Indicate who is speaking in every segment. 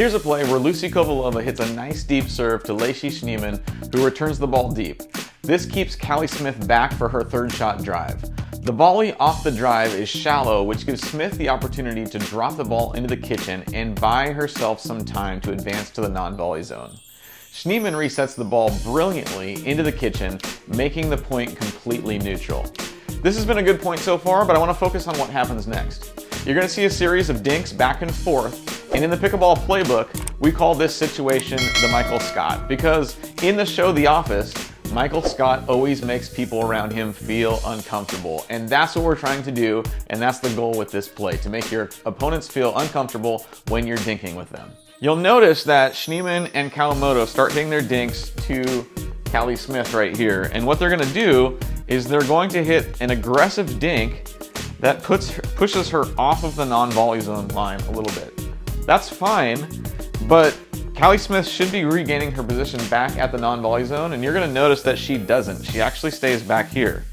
Speaker 1: Here's a play where Lucy Kovalova hits a nice deep serve to Lacey Schneemann, who returns the ball deep. This keeps Callie Smith back for her third shot drive. The volley off the drive is shallow, which gives Smith the opportunity to drop the ball into the kitchen and buy herself some time to advance to the non-volley zone. Schneemann resets the ball brilliantly into the kitchen, making the point completely neutral. This has been a good point so far, but I want to focus on what happens next. You're going to see a series of dinks back and forth, and in the Pickleball Playbook, we call this situation the Michael Scott, because in the show The Office, Michael Scott always makes people around him feel uncomfortable, and that's what we're trying to do, and that's the goal with this play, to make your opponents feel uncomfortable when you're dinking with them. You'll notice that Schneemann and Kawamoto start hitting their dinks to Callie Smith right here, and what they're going to do is they're going to hit an aggressive dink that pushes her off of the non-volley zone line a little bit. That's fine, but Callie Smith should be regaining her position back at the non-volley zone, and you're going to notice that she doesn't. She actually stays back here.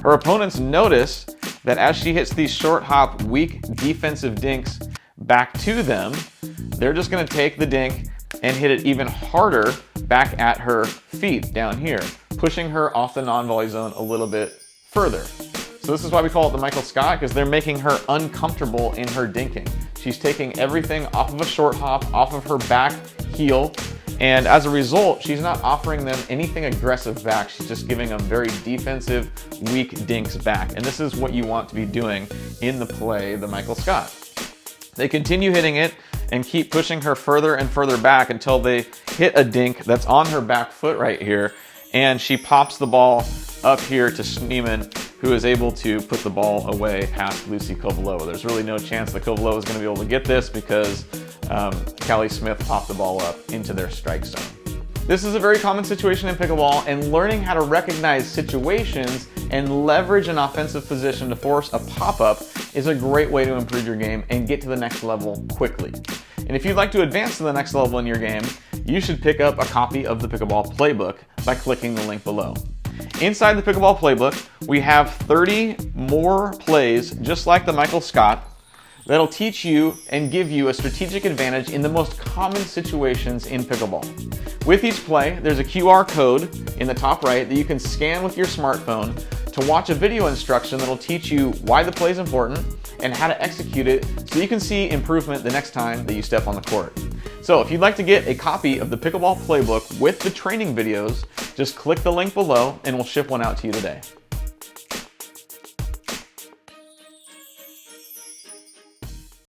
Speaker 1: Her opponents notice that as she hits these short hop, weak defensive dinks back to them, they're just going to take the dink and hit it even harder back at her feet down here, pushing her off the non-volley zone a little bit further. So this is why we call it the Michael Scott, because they're making her uncomfortable in her dinking. She's taking everything off of a short hop, off of her back heel, and as a result, she's not offering them anything aggressive back. She's just giving them very defensive, weak dinks back. And this is what you want to be doing in the play, the Michael Scott. They continue hitting it and keep pushing her further and further back until they hit a dink that's on her back foot right here, and she pops the ball up here to Schneemann, who is able to put the ball away past Lucy Kovalova. There's really no chance that Kovalova is going to be able to get this because Callie Smith popped the ball up into their strike zone. This is a very common situation in pickleball, and learning how to recognize situations and leverage an offensive position to force a pop-up is a great way to improve your game and get to the next level quickly. And if you'd like to advance to the next level in your game, you should pick up a copy of the Pickleball Playbook by clicking the link below. Inside the Pickleball Playbook, we have 30 more plays just like the Michael Scott that'll teach you and give you a strategic advantage in the most common situations in pickleball. With each play, there's a QR code in the top right that you can scan with your smartphone to watch a video instruction that'll teach you why the play is important and how to execute it so you can see improvement the next time that you step on the court. So if you'd like to get a copy of the Pickleball Playbook with the training videos, just click the link below and we'll ship one out to you today.